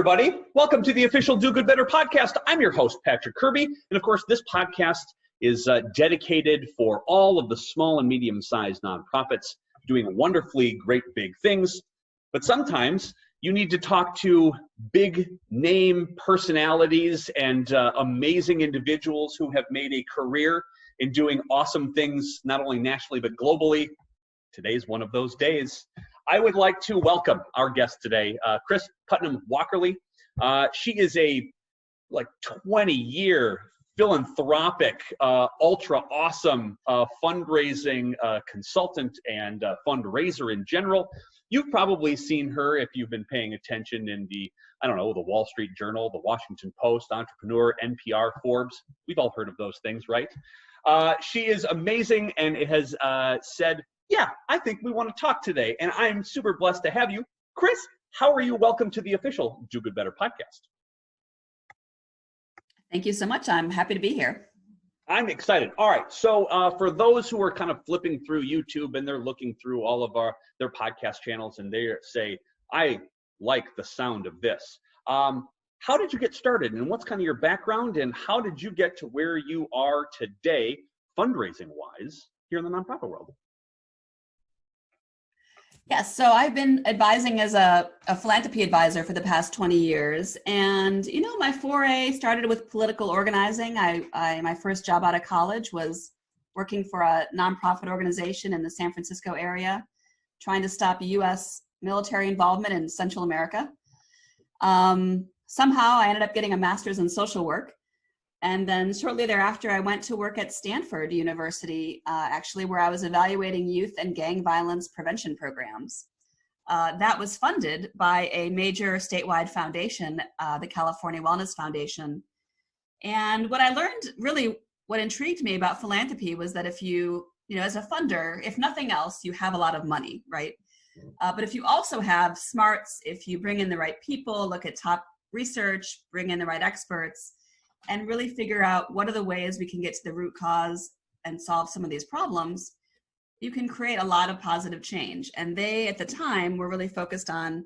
everybody. Welcome to the official Do Good Better podcast. I'm your host, Patrick Kirby. And of course, this podcast is dedicated for all of the small and medium-sized nonprofits doing wonderfully great big things. But sometimes you need to talk to big name personalities and amazing individuals who have made a career in doing awesome things, not only nationally, but globally. Today's one of those days. I would like to welcome our guest today, Kris Putnam-Walkerly. She is a 20-year philanthropic, ultra awesome fundraising consultant and fundraiser in general. You've probably seen her if you've been paying attention in the Wall Street Journal, the Washington Post, Entrepreneur, NPR, Forbes. We've all heard of those things, right? She is amazing and it has said, yeah, I think we want to talk today. And I'm super blessed to have you. Kris, how are you? Welcome to the official Do Good Better podcast. Thank you so much. I'm happy to be here. I'm excited. All right. So for those who are kind of flipping through YouTube and they're looking through all of their podcast channels and they say, I like the sound of this. How did you get started and what's kind of your background and how did you get to where you are today, fundraising wise, here in the nonprofit world? Yes, so I've been advising as a philanthropy advisor for the past 20 years. And, my foray started with political organizing. My first job out of college was working for a nonprofit organization in the San Francisco area, trying to stop U.S. military involvement in Central America. Somehow I ended up getting a master's in social work. And then shortly thereafter, I went to work at Stanford University, where I was evaluating youth and gang violence prevention programs. That was funded by a major statewide foundation, the California Wellness Foundation. And what I learned, really what intrigued me about philanthropy was that if you, as a funder, if nothing else, you have a lot of money, right? But if you also have smarts, if you bring in the right people, look at top research, bring in the right experts, and really figure out what are the ways we can get to the root cause and solve some of these problems, you can create a lot of positive change. And they, at the time, were really focused on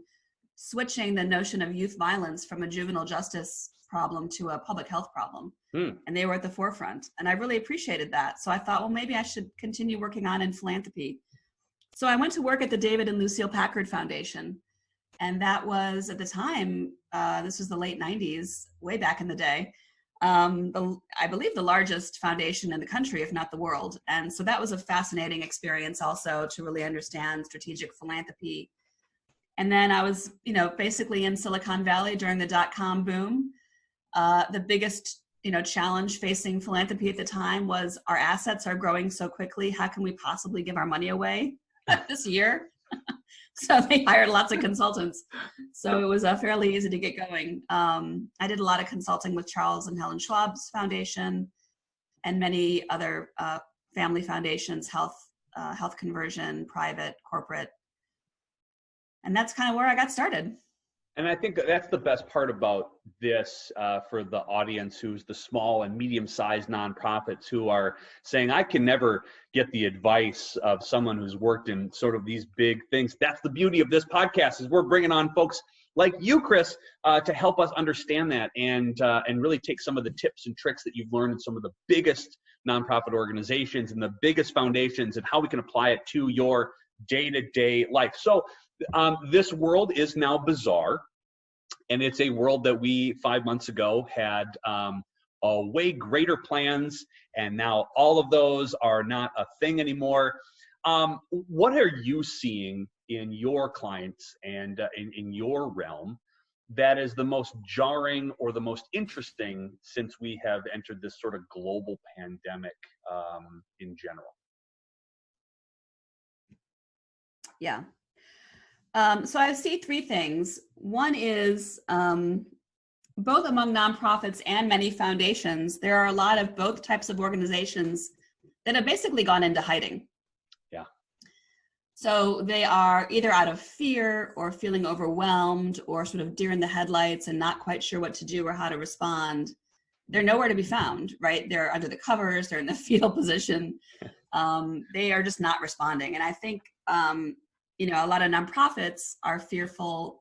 switching the notion of youth violence from a juvenile justice problem to a public health problem. And they were at the forefront. And I really appreciated that. So I thought, well, maybe I should continue working on in philanthropy. So I went to work at the David and Lucille Packard Foundation. And that was, at the time, this was the late 90s, way back in the day, I believe the largest foundation in the country, if not the world. And so that was a fascinating experience also to really understand strategic philanthropy. And then I was, basically in Silicon Valley during the dot-com boom. The biggest, challenge facing philanthropy at the time was our assets are growing so quickly. How can we possibly give our money away this year? So they hired lots of consultants. So it was fairly easy to get going. I did a lot of consulting with Charles and Helen Schwab's foundation and many other family foundations, health conversion, private, corporate. And that's kind of where I got started. And I think that's the best part about this for the audience who's the small and medium-sized nonprofits who are saying, I can never get the advice of someone who's worked in sort of these big things. That's the beauty of this podcast is we're bringing on folks like you, Kris, to help us understand that and really take some of the tips and tricks that you've learned in some of the biggest nonprofit organizations and the biggest foundations and how we can apply it to your day-to-day life. So this world is now bizarre, and it's a world that we 5 months ago had way greater plans, and now all of those are not a thing anymore. What are you seeing in your clients and in your realm that is the most jarring or the most interesting since we have entered this sort of global pandemic in general? Yeah. So I see three things. One is both among nonprofits and many foundations, there are a lot of both types of organizations that have basically gone into hiding. Yeah. So they are either out of fear or feeling overwhelmed or sort of deer in the headlights and not quite sure what to do or how to respond. They're nowhere to be found, right? They're under the covers, they're in the fetal position. They are just not responding. And I think, a lot of nonprofits are fearful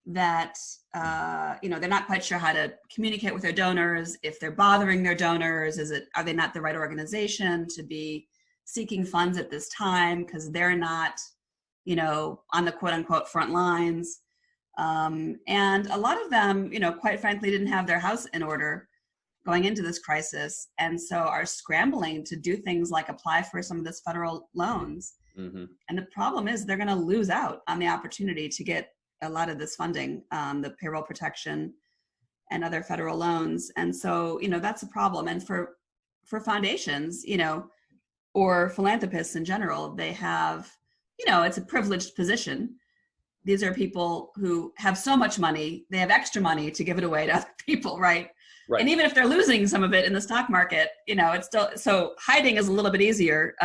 that, they're not quite sure how to communicate with their donors, if they're bothering their donors, are they not the right organization to be seeking funds at this time because they're not, on the quote unquote front lines. And a lot of them, quite frankly, didn't have their house in order going into this crisis. And so are scrambling to do things like apply for some of this federal loans. Mm-hmm. And the problem is they're going to lose out on the opportunity to get a lot of this funding, the payroll protection and other federal loans. And so, that's a problem. And for foundations, or philanthropists in general, they have, it's a privileged position. These are people who have so much money, they have extra money to give it away to other people, right? Right. And even if they're losing some of it in the stock market, it's still, so hiding is a little bit easier.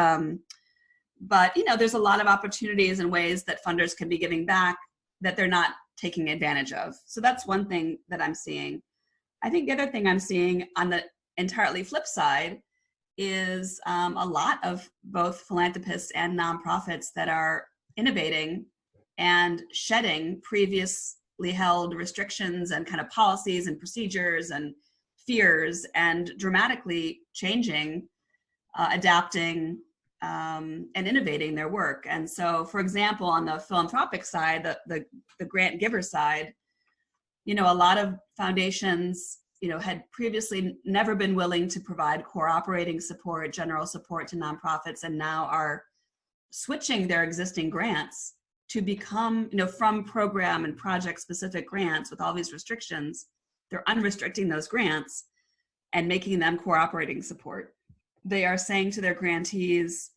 But, there's a lot of opportunities and ways that funders can be giving back that they're not taking advantage of. So that's one thing that I'm seeing. I think the other thing I'm seeing on the entirely flip side is a lot of both philanthropists and nonprofits that are innovating and shedding previously held restrictions and kind of policies and procedures and fears and dramatically changing, adapting, and innovating their work. And so, for example, on the philanthropic side, the grant giver side, a lot of foundations, had previously never been willing to provide core operating support, general support to nonprofits, and now are switching their existing grants to become, from program and project specific grants with all these restrictions, they're unrestricting those grants and making them core operating support. They are saying to their grantees,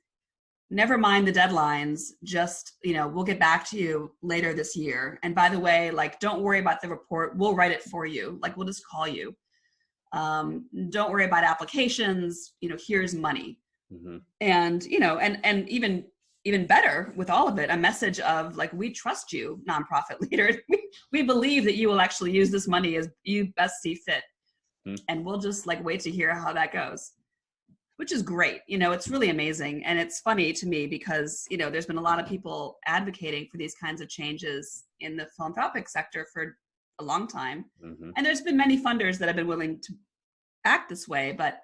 never mind the deadlines, just, we'll get back to you later this year. And by the way, don't worry about the report. We'll write it for you. We'll just call you. Don't worry about applications, here's money. Mm-hmm. And, and even better with all of it, a message of we trust you, nonprofit leaders. We believe that you will actually use this money as you best see fit. Mm-hmm. And we'll just wait to hear how that goes. Which is great. It's really amazing. And it's funny to me because, there's been a lot of people advocating for these kinds of changes in the philanthropic sector for a long time. Mm-hmm. And there's been many funders that have been willing to act this way, but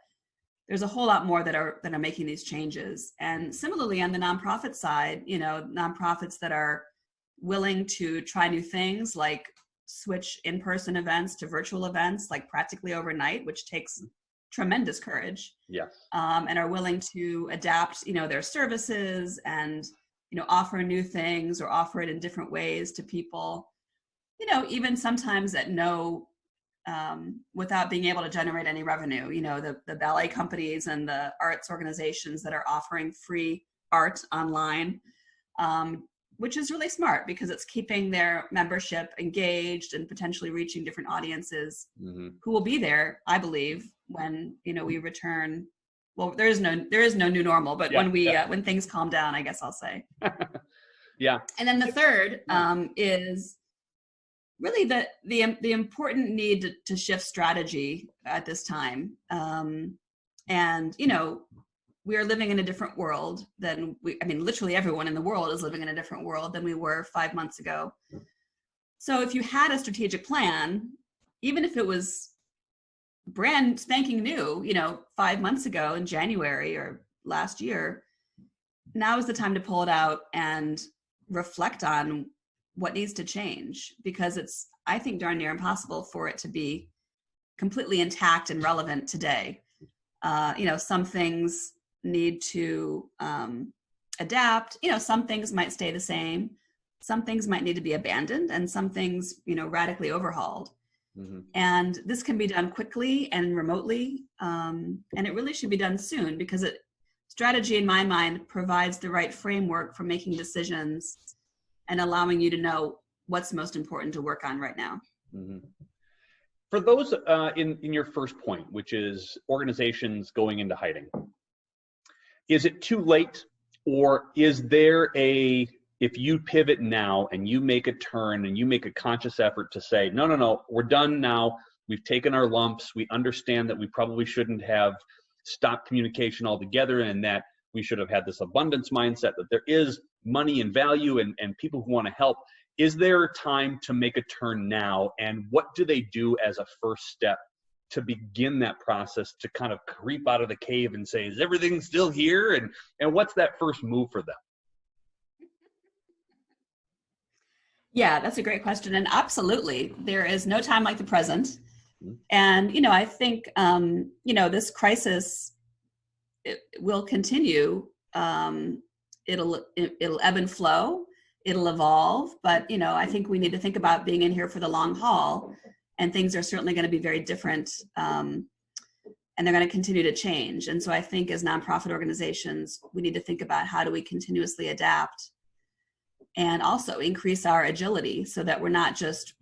there's a whole lot more that are making these changes. And similarly on the nonprofit side, nonprofits that are willing to try new things like switch in-person events to virtual events, practically overnight, which takes tremendous courage. Yes. And are willing to adapt, their services and, offer new things or offer it in different ways to people, even sometimes at no, without being able to generate any revenue, the ballet companies and the arts organizations that are offering free art online, which is really smart because it's keeping their membership engaged and potentially reaching different audiences mm-hmm. who will be there, I believe, when we return. Well, there is no new normal, but when things calm down, I guess I'll say. Yeah. And then the third is really the important need to shift strategy at this time. And we are living in a different world than literally everyone in the world is living in a different world than we were 5 months ago. So if you had a strategic plan, even if it was brand spanking new, 5 months ago in January or last year, now is the time to pull it out and reflect on what needs to change, because it's, I think, darn near impossible for it to be completely intact and relevant today. Some things need to adapt. Some things might stay the same. Some things might need to be abandoned, and some things, radically overhauled. Mm-hmm. And this can be done quickly and remotely, and it really should be done soon, because strategy, in my mind, provides the right framework for making decisions and allowing you to know what's most important to work on right now. Mm-hmm. For those in your first point, which is organizations going into hiding, is it too late, or is there if you pivot now and you make a turn and you make a conscious effort to say, no, we're done now, we've taken our lumps, we understand that we probably shouldn't have stopped communication altogether, and that we should have had this abundance mindset, that there is money and value and people who want to help. Is there time to make a turn now? And what do they do as a first step to begin that process to kind of creep out of the cave and say, is everything still here? And what's that first move for them? Yeah, that's a great question. And absolutely, there is no time like the present. And, you know, I think, you know, this crisis, it will continue. It'll ebb and flow. It'll evolve. But, you know, I think we need to think about being in here for the long haul. And things are certainly going to be very different. And they're going to continue to change. And so I think as nonprofit organizations, we need to think about how do we continuously adapt and also increase our agility so that we're not just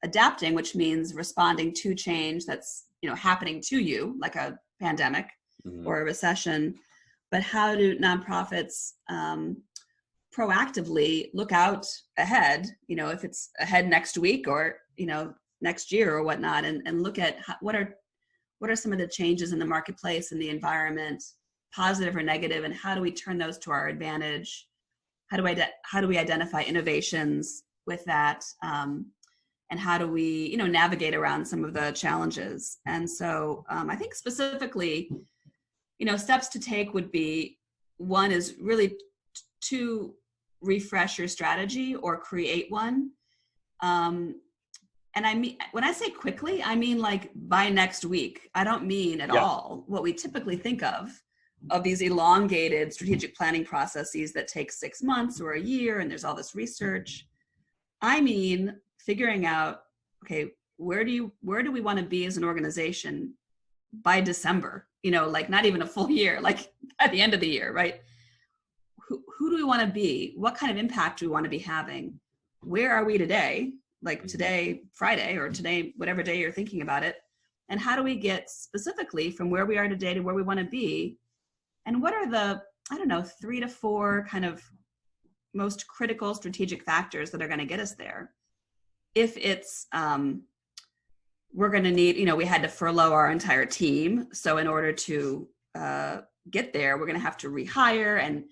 adapting, which means responding to change that's, you know, happening to you, like a pandemic or a recession. But how do nonprofits proactively look out ahead, you know, if it's ahead next week or, you know, next year or whatnot, and look at what are some of the changes in the marketplace and the environment, positive or negative, and how do we turn those to our advantage? How do we identify innovations with that? And how do we, you know, navigate around some of the challenges? And so I think specifically, you know, steps to take would be, one is really to refresh your strategy or create one. And I mean, when I say quickly, I mean like by next week. I don't mean at all what we typically think of these elongated strategic planning processes that take 6 months or a year, and there's all this research. I mean, figuring out, okay, where do we want to be as an organization by December? You know, like not even a full year, like at the end of the year, right? Who do we want to be? What kind of impact do we want to be having? Where are we today? Like today, Friday, or today, whatever day you're thinking about it. And how do we get specifically from where we are today to where we want to be? And what are the, I don't know, 3 to 4 kind of most critical strategic factors that are going to get us there? If it's, we're going to need, you know, we had to furlough our entire team. So in order to get there, we're going to have to rehire. And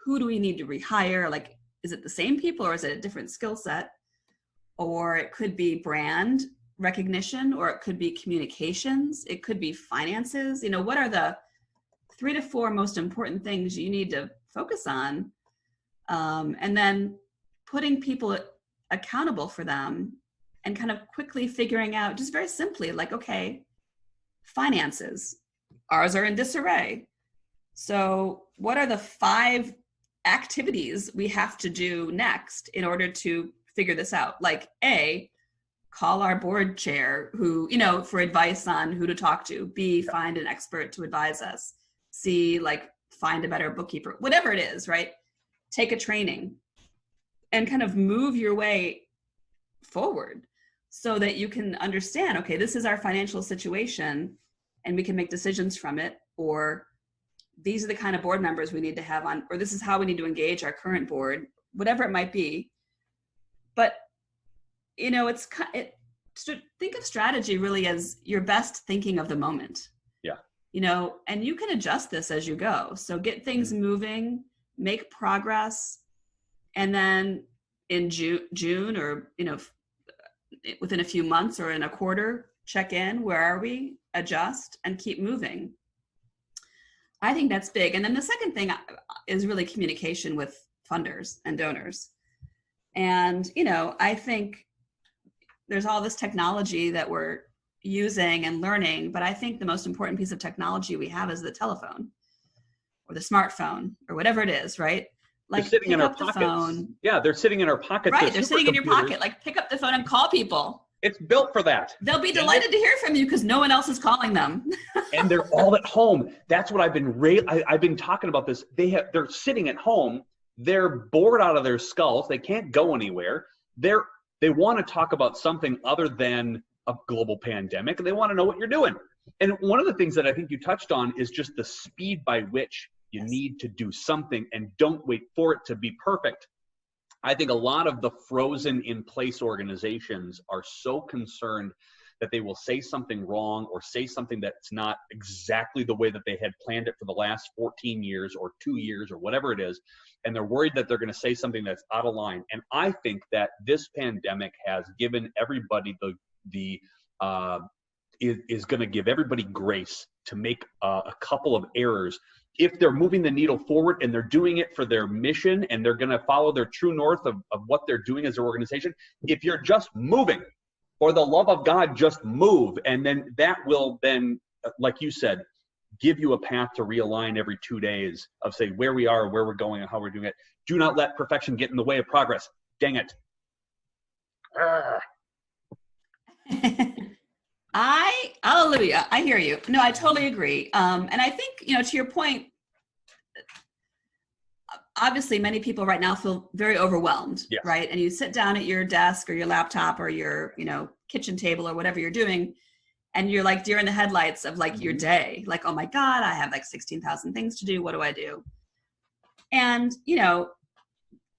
who do we need to rehire? Like, is it the same people or is it a different skill set? Or it could be brand recognition, or it could be communications. It could be finances. You know, what are the 3 to 4 most important things you need to focus on? And then putting people accountable for them and kind of quickly figuring out, just very simply, like, okay, finances, ours are in disarray. So what are the 5 activities we have to do next in order to figure this out? Like, A, call our board chair who, you know, for advice on who to talk to. B, find an expert to advise us. C, like find a better bookkeeper, whatever it is, right? Take a training and kind of move your way forward so that you can understand, okay, this is our financial situation and we can make decisions from it, or these are the kind of board members we need to have on, or this is how we need to engage our current board, whatever it might be. But, you know, think of strategy really as your best thinking of the moment. Yeah. You know, and you can adjust this as you go. So get things moving, make progress, and then in June or, you know, within a few months or in a quarter, check in, where are we, adjust, and keep moving. I think that's big. And then the second thing is really communication with funders and donors. And, you know, I think there's all this technology that we're using and learning, but I think the most important piece of technology we have is the telephone or the smartphone or whatever it is, right? Like, they're sitting in our pockets. Yeah, they're sitting in our pockets. Right, they're sitting in your pocket. Like, pick up the phone and call people. It's built for that. They'll be delighted to hear from you because no one else is calling them. And they're all at home. That's what I've been talking about this. They're sitting at home. They're bored out of their skulls. They can't go anywhere. They want to talk about something other than a global pandemic. They want to know what you're doing. And one of the things that I think you touched on is just the speed by which you need to do something, and don't wait for it to be perfect. I think a lot of the frozen in place organizations are so concerned that they will say something wrong or say something that's not exactly the way that they had planned it for the last 14 years or 2 years or whatever it is. And they're worried that they're going to say something that's out of line. And I think that this pandemic has given everybody is going to give everybody grace to make a couple of errors if they're moving the needle forward and they're doing it for their mission and they're going to follow their true north of what they're doing as their organization. If you're just moving, for the love of God, just move. And then that will then, like you said, give you a path to realign every 2 days of say where we are, where we're going, and how we're doing it. Do not let perfection get in the way of progress. Dang it. Hallelujah. I hear you. No, I totally agree. And I think, to your point, obviously many people right now feel very overwhelmed, yes. right? And you sit down at your desk or your laptop or your, kitchen table or whatever you're doing, and you're like deer in the headlights of like your day, like, oh my God, I have like 16,000 things to do. What do I do? And,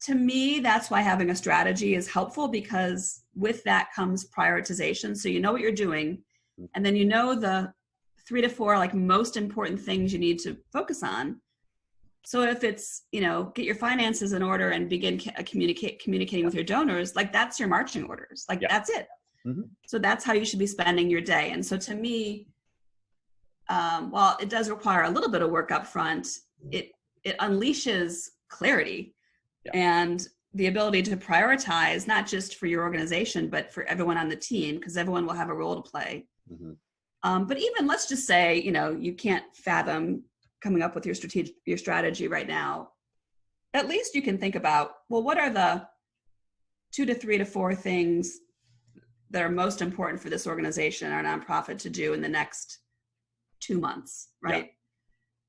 to me, that's why having a strategy is helpful, because with that comes prioritization. So you know what you're doing, and then the 3 to 4 like most important things you need to focus on. So if it's, get your finances in order and begin communicating with your donors, like that's your marching orders, like that's it. Mm-hmm. So that's how you should be spending your day. And so to me, while it does require a little bit of work up front, it unleashes clarity and the ability to prioritize, not just for your organization, but for everyone on the team, because everyone will have a role to play. Mm-hmm. But even let's just say, you can't fathom coming up with your strategy right now. At least you can think about, well, what are the 2 to 3 to 4 things that are most important for this organization or nonprofit to do in the next 2 months, right? Yeah.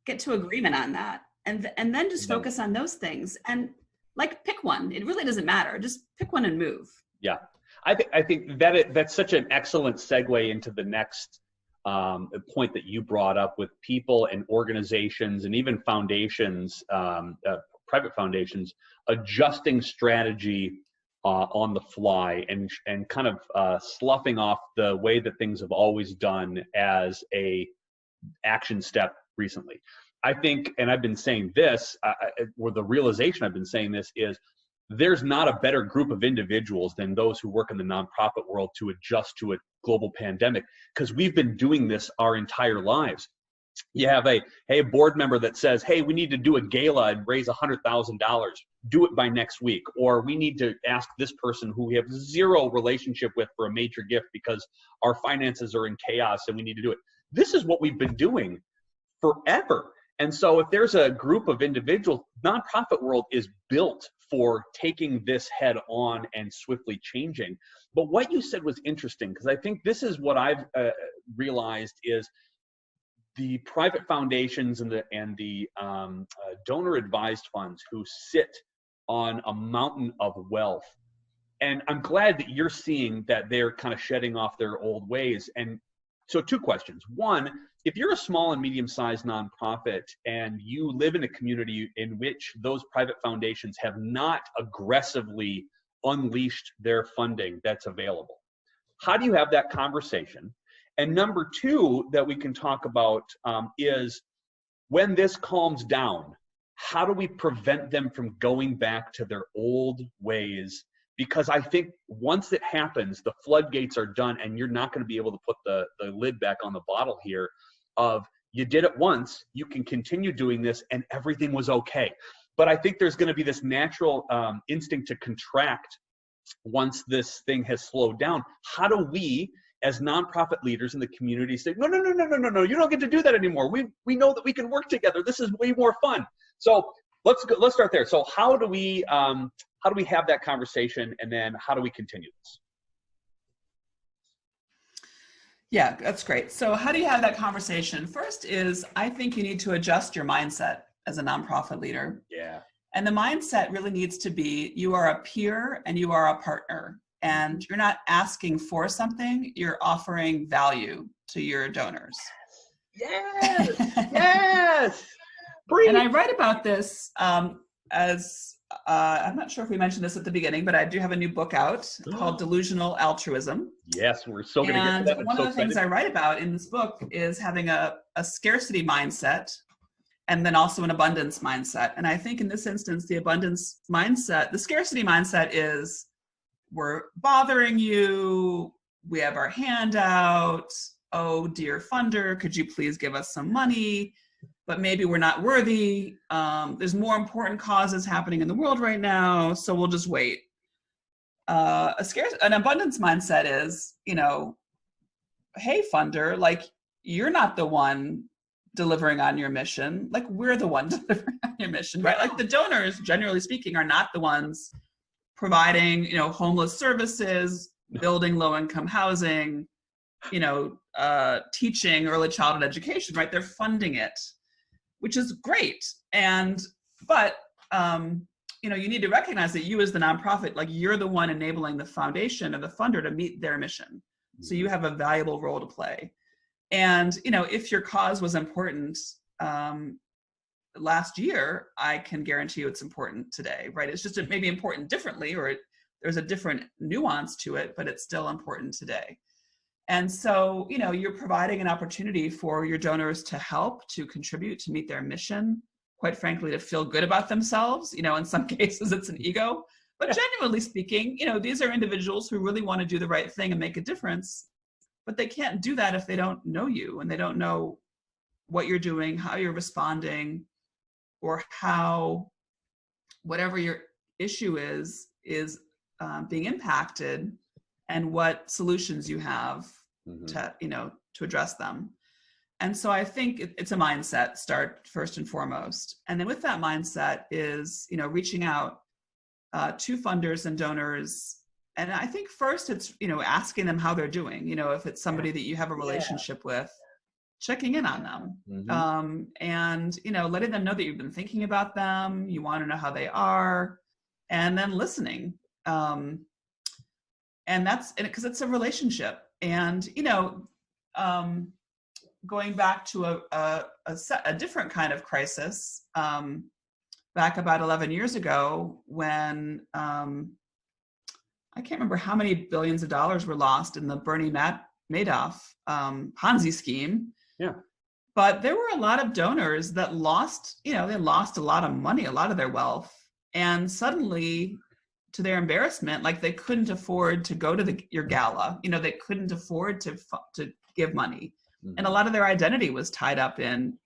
Get to agreement on that. And then just focus on those things. And like pick one. It really doesn't matter. Just pick one and move. Yeah. I think that's such an excellent segue into the next point that you brought up with people and organizations and even foundations, private foundations, adjusting strategy on the fly and kind of sloughing off the way that things have always done as a action step recently. I think, and I've been saying this, or the realization I've been saying this is, there's not a better group of individuals than those who work in the nonprofit world to adjust to a global pandemic, because we've been doing this our entire lives. You have a board member that says, hey, we need to do a gala and raise $100,000. Do it by next week. Or we need to ask this person who we have zero relationship with for a major gift because our finances are in chaos and we need to do it. This is what we've been doing forever. And so if there's a group of individuals, nonprofit world is built for taking this head on and swiftly changing. But what you said was interesting, because I think this is what I've realized is the private foundations and the donor advised funds who sit on a mountain of wealth. And I'm glad that you're seeing that they're kind of shedding off their old ways. And so 2 questions. One, if you're a small and medium-sized nonprofit and you live in a community in which those private foundations have not aggressively unleashed their funding that's available, how do you have that conversation? And number 2 that we can talk about is when this calms down, how do we prevent them from going back to their old ways? Because I think once it happens, the floodgates are done and you're not going to be able to put the lid back on the bottle here of you did it once, you can continue doing this and everything was okay. But I think there's going to be this natural instinct to contract once this thing has slowed down. How do we, as nonprofit leaders in the community, say, no, you don't get to do that anymore. We know that we can work together. This is way more fun. So let's start there. So how do we have that conversation, and then how do we continue this? Yeah, that's great. So how do you have that conversation? First is, I think you need to adjust your mindset as a nonprofit leader. Yeah. And the mindset really needs to be, you are a peer and you are a partner. And you're not asking for something, you're offering value to your donors. Yes, yes. And I write about this as I'm not sure if we mentioned this at the beginning, but I do have a new book out called Delusional Altruism. Yes, we're still going to get to that. And one of the things I write about in this book is having a scarcity mindset and then also an abundance mindset. And I think in this instance, the abundance mindset, the scarcity mindset is we're bothering you, we have our hand out, oh dear funder, could you please give us some money? But maybe we're not worthy. There's more important causes happening in the world right now, so we'll just wait. An abundance mindset is, hey funder, like you're not the one delivering on your mission, like we're the one delivering on your mission, right? Like the donors, generally speaking, are not the ones providing, homeless services, building low-income housing, teaching early childhood education, right? They're funding it, which is great. But you need to recognize that you as the nonprofit, like you're the one enabling the foundation or the funder to meet their mission. So you have a valuable role to play. And, if your cause was important last year, I can guarantee you it's important today, right? It's just it may be important differently, or there's a different nuance to it, but it's still important today. And so, you're providing an opportunity for your donors to help, to contribute, to meet their mission, quite frankly, to feel good about themselves. In some cases it's an ego, but genuinely speaking, these are individuals who really want to do the right thing and make a difference, but they can't do that if they don't know you and they don't know what you're doing, how you're responding, or how whatever your issue is being impacted and what solutions you have to address them. And so I think it's a mindset start first and foremost. And then with that mindset is, reaching out to funders and donors. And I think first it's, asking them how they're doing, if it's somebody that you have a relationship with, checking in on them, and, letting them know that you've been thinking about them, you want to know how they are, and then listening. And that's because it's a relationship. And, going back to a different kind of crisis, back about 11 years ago when I can't remember how many billions of dollars were lost in the Bernie Madoff Ponzi scheme. Yeah. But there were a lot of donors that lost, they lost a lot of money, a lot of their wealth. And suddenly, to their embarrassment, like they couldn't afford to go to your gala. They couldn't afford to give money. And a lot of their identity was tied up in,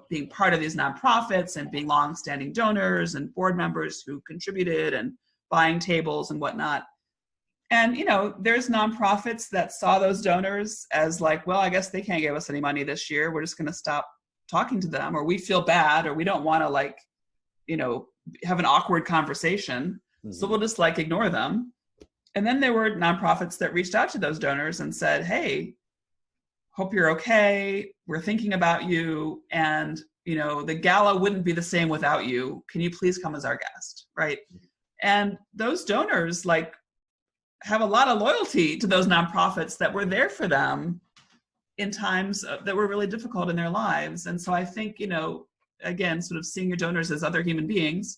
being part of these nonprofits and being longstanding donors and board members who contributed and buying tables and whatnot. And, there's nonprofits that saw those donors as like, well, I guess they can't give us any money this year. We're just going to stop talking to them, or we feel bad, or we don't want to have an awkward conversation. So we'll just ignore them. And then there were nonprofits that reached out to those donors and said, hey, hope you're okay. We're thinking about you. And, the gala wouldn't be the same without you. Can you please come as our guest? Right. And those donors have a lot of loyalty to those nonprofits that were there for them in times that were really difficult in their lives. And so I think, again, sort of seeing your donors as other human beings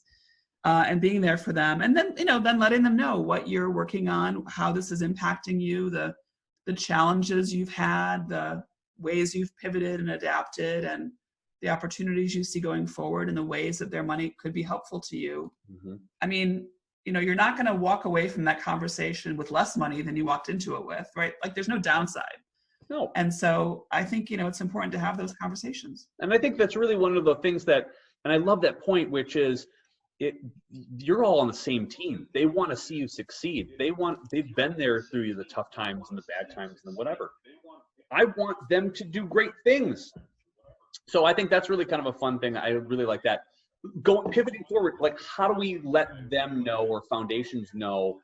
and being there for them. And then, then letting them know what you're working on, how this is impacting you, the challenges you've had, the ways you've pivoted and adapted, and the opportunities you see going forward, and the ways that their money could be helpful to you. I mean, you're not going to walk away from that conversation with less money than you walked into it with, right? There's no downside. No. And so I think, it's important to have those conversations. And I think that's really one of the things that, and I love that point, which is you're all on the same team. They want to see you succeed. They've been there through the tough times and the bad times and whatever. I want them to do great things. So I think that's really kind of a fun thing. I really like that. Pivoting forward, how do we let them know, or foundations know,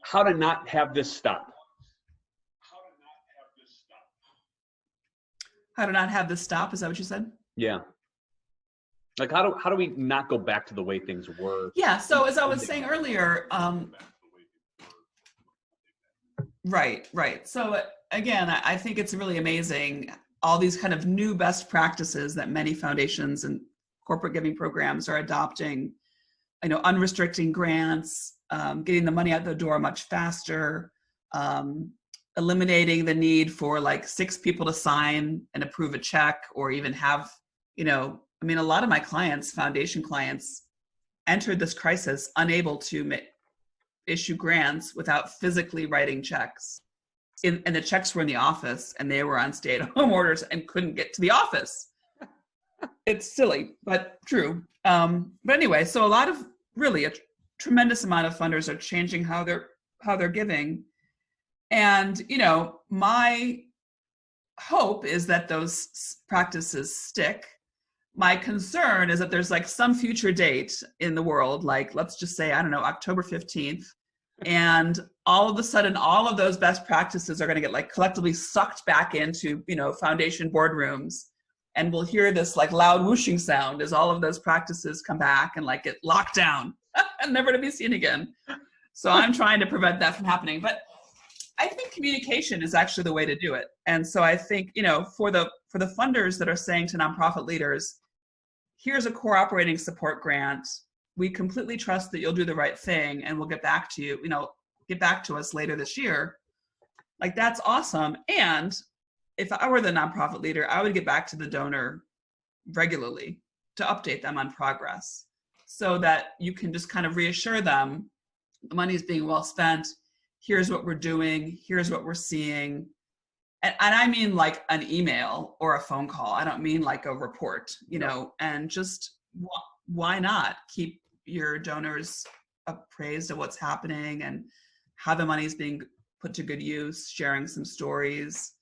how to not have this stop? How to not have this stop? Is that what you said? Yeah. How do we not go back to the way things were? Yeah. So as I was saying earlier, right. So again, I think it's really amazing, all these kind of new best practices that many foundations and corporate giving programs are adopting, unrestricting grants, getting the money out the door much faster, eliminating the need for like 6 people to sign and approve a check, or even have, a lot of my clients, foundation clients, entered this crisis unable to issue grants without physically writing checks. And the checks were in the office, and they were on stay-at-home orders and couldn't get to the office. It's silly, but true. But anyway, so a tremendous amount of funders are changing how they're giving. And, my hope is that those practices stick. My concern is that there's like some future date in the world, like let's just say, I don't know, October 15th. And all of a sudden, all of those best practices are going to get like collectively sucked back into, foundation boardrooms. And we'll hear this like loud whooshing sound as all of those practices come back and like get locked down and never to be seen again. So I'm trying to prevent that from happening. But I think communication is actually the way to do it. And so I think, for the funders that are saying to nonprofit leaders, here's a core operating support grant. We completely trust that you'll do the right thing, and we'll get back to you, get back to us later this year. Like, that's awesome. And if I were the nonprofit leader, I would get back to the donor regularly to update them on progress, so that you can just kind of reassure them the money is being well spent. Here's what we're doing. Here's what we're seeing. And I mean like an email or a phone call. I don't mean like a report, and just why not keep your donors appraised of what's happening and how the money is being put to good use, sharing some stories,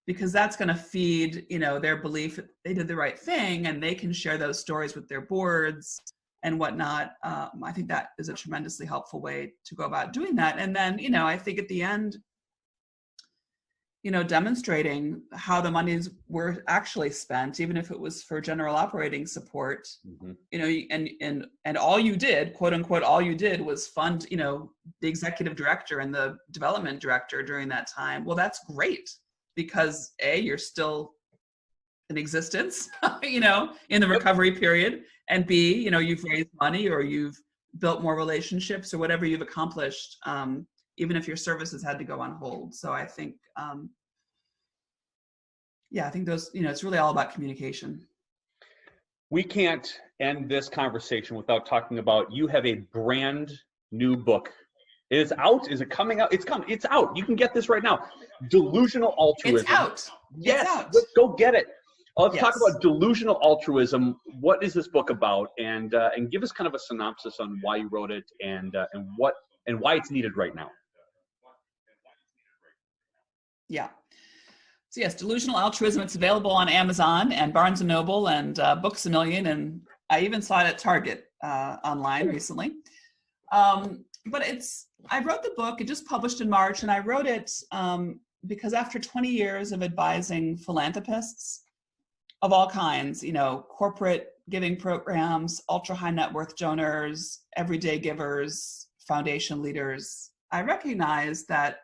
because that's going to feed, their belief that they did the right thing, and they can share those stories with their boards and whatnot. I think that is a tremendously helpful way to go about doing that. And then, I think at the end, demonstrating how the monies were actually spent, even if it was for general operating support, and all you did, quote unquote, all you did was fund, the executive director and the development director during that time. Well, that's great, because A, you're still in existence, in the recovery period, and B, you've raised money, or you've built more relationships, or whatever you've accomplished, even if your services had to go on hold. So I think, I think those, it's really all about communication. We can't end this conversation without talking about, you have a brand new book. It is out. Is it coming out? It's coming. It's out. You can get this right now. Delusional Altruism. It's out. Yes. It's out. Let's go get it. Let's Yes. talk about Delusional Altruism. What is this book about? And give us kind of a synopsis on why you wrote it, and why it's needed right now. Yeah. So yes, Delusional Altruism. It's available on Amazon and Barnes & Noble and Books A Million, and I even saw it at Target online recently. But I wrote the book. It just published in March, and I wrote it because after 20 years of advising philanthropists of all kinds, corporate giving programs, ultra high net worth donors, everyday givers, foundation leaders, I recognize that,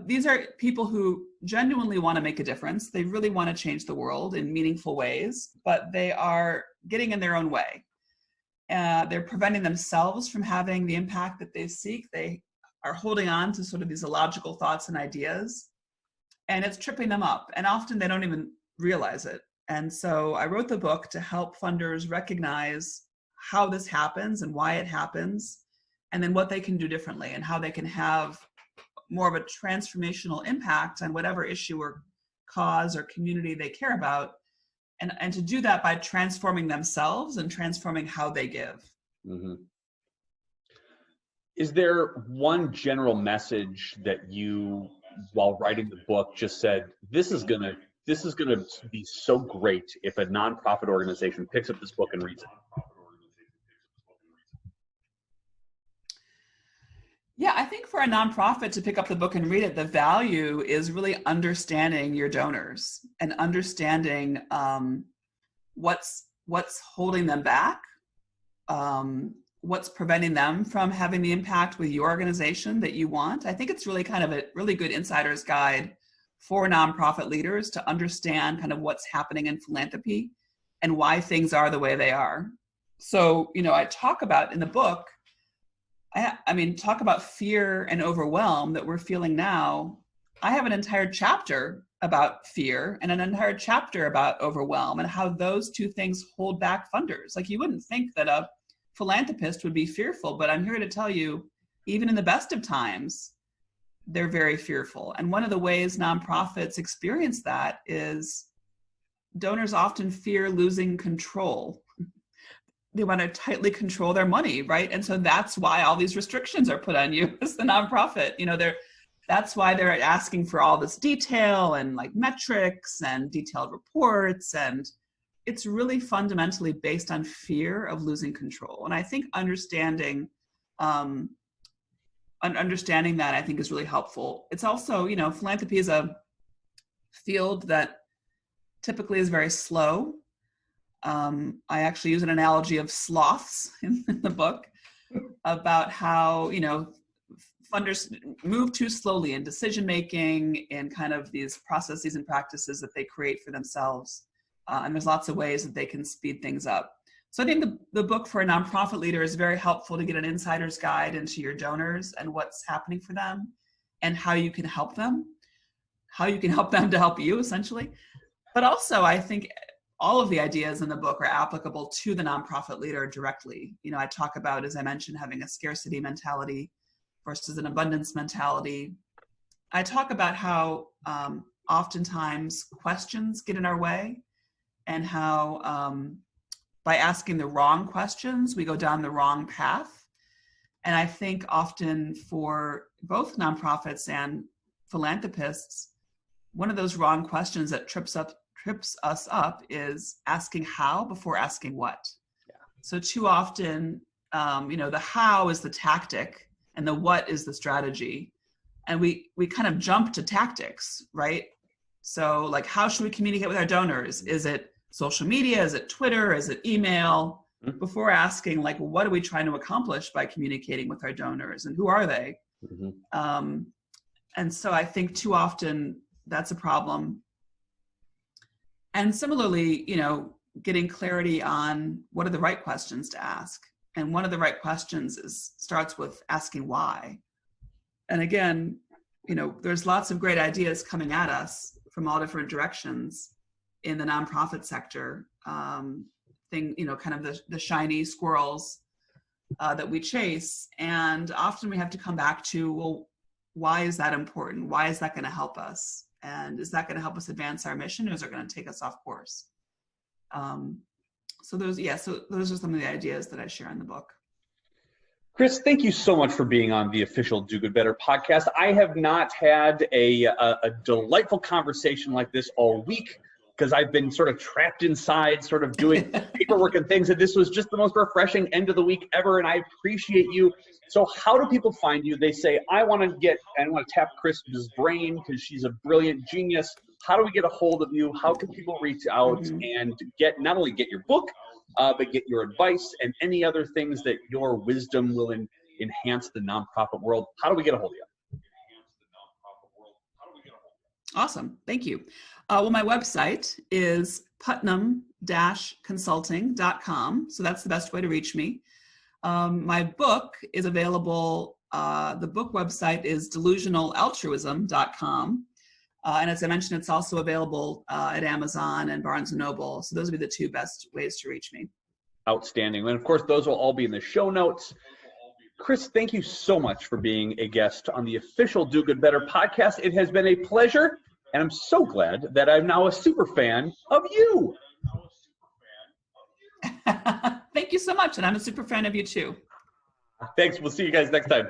these are people who genuinely want to make a difference. They really want to change the world in meaningful ways, but they are getting in their own way. They're preventing themselves from having the impact that they seek. They are holding on to sort of these illogical thoughts and ideas, and it's tripping them up. And often they don't even realize it. And so I wrote the book to help funders recognize how this happens and why it happens, and then what they can do differently, and how they can have more of a transformational impact on whatever issue or cause or community they care about. And to do that by transforming themselves and transforming how they give. Mm-hmm. Is there one general message that you, while writing the book, just said, this is gonna be so great if a nonprofit organization picks up this book and reads it? Yeah, I think for a nonprofit to pick up the book and read it, the value is really understanding your donors and understanding what's holding them back, what's preventing them from having the impact with your organization that you want. I think it's really kind of a really good insider's guide for nonprofit leaders to understand kind of what's happening in philanthropy and why things are the way they are. So, I talk about in the book, talk about fear and overwhelm that we're feeling now. I have an entire chapter about fear and an entire chapter about overwhelm and how those two things hold back funders. Like, you wouldn't think that a philanthropist would be fearful, but I'm here to tell you, even in the best of times, they're very fearful. And one of the ways nonprofits experience that is donors often fear losing control. They want to tightly control their money, right? And so that's why all these restrictions are put on you as the nonprofit. That's why they're asking for all this detail and like metrics and detailed reports. And it's really fundamentally based on fear of losing control. And I think understanding that, I think, is really helpful. It's also, philanthropy is a field that typically is very slow. I actually use an analogy of sloths in the book about how, funders move too slowly in decision making and kind of these processes and practices that they create for themselves. And there's lots of ways that they can speed things up. So I think the book for a nonprofit leader is very helpful to get an insider's guide into your donors and what's happening for them and how you can help them, to help you, essentially. But also, I think all of the ideas in the book are applicable to the nonprofit leader directly. I talk about, as I mentioned, having a scarcity mentality versus an abundance mentality. I talk about how oftentimes questions get in our way and how by asking the wrong questions, we go down the wrong path. And I think often for both nonprofits and philanthropists, one of those wrong questions that trips us up is asking how before asking what. Yeah. So too often, the how is the tactic and the what is the strategy. And we kind of jump to tactics, right? So like, how should we communicate with our donors? Is it social media? Is it Twitter? Is it email? Mm-hmm. Before asking, like, what are we trying to accomplish by communicating with our donors and who are they? Mm-hmm. And so I think too often that's a problem. And similarly, getting clarity on what are the right questions to ask. And one of the right questions starts with asking why. And again, there's lots of great ideas coming at us from all different directions in the nonprofit sector. Kind of the shiny squirrels that we chase. And often we have to come back to, well, why is that important? Why is that going to help us? And is that going to help us advance our mission, or is it going to take us off course? So those are some of the ideas that I share in the book. Kris, thank you so much for being on the official Do Good Better podcast. I have not had a delightful conversation like this all week because I've been sort of trapped inside, sort of doing paperwork and things. And this was just the most refreshing end of the week ever. And I appreciate you. So how do people find you? They say, I want to tap Kris's brain because she's a brilliant genius. How do we get a hold of you? How can people reach out and not only get your book, but get your advice and any other things that your wisdom will enhance the nonprofit world? How do we get a hold of you? Awesome. Thank you. Well, my website is Putnam-Consulting.com. So that's the best way to reach me. My book is available. The book website is Delusional-Altruism.com. And as I mentioned, it's also available at Amazon and Barnes & Noble. So those would be the two best ways to reach me. Outstanding. And of course, those will all be in the show notes. Kris, thank you so much for being a guest on the official Do Good Better podcast. It has been a pleasure, and I'm so glad that I'm now a super fan of you. Thank you so much, and I'm a super fan of you too. Thanks. We'll see you guys next time.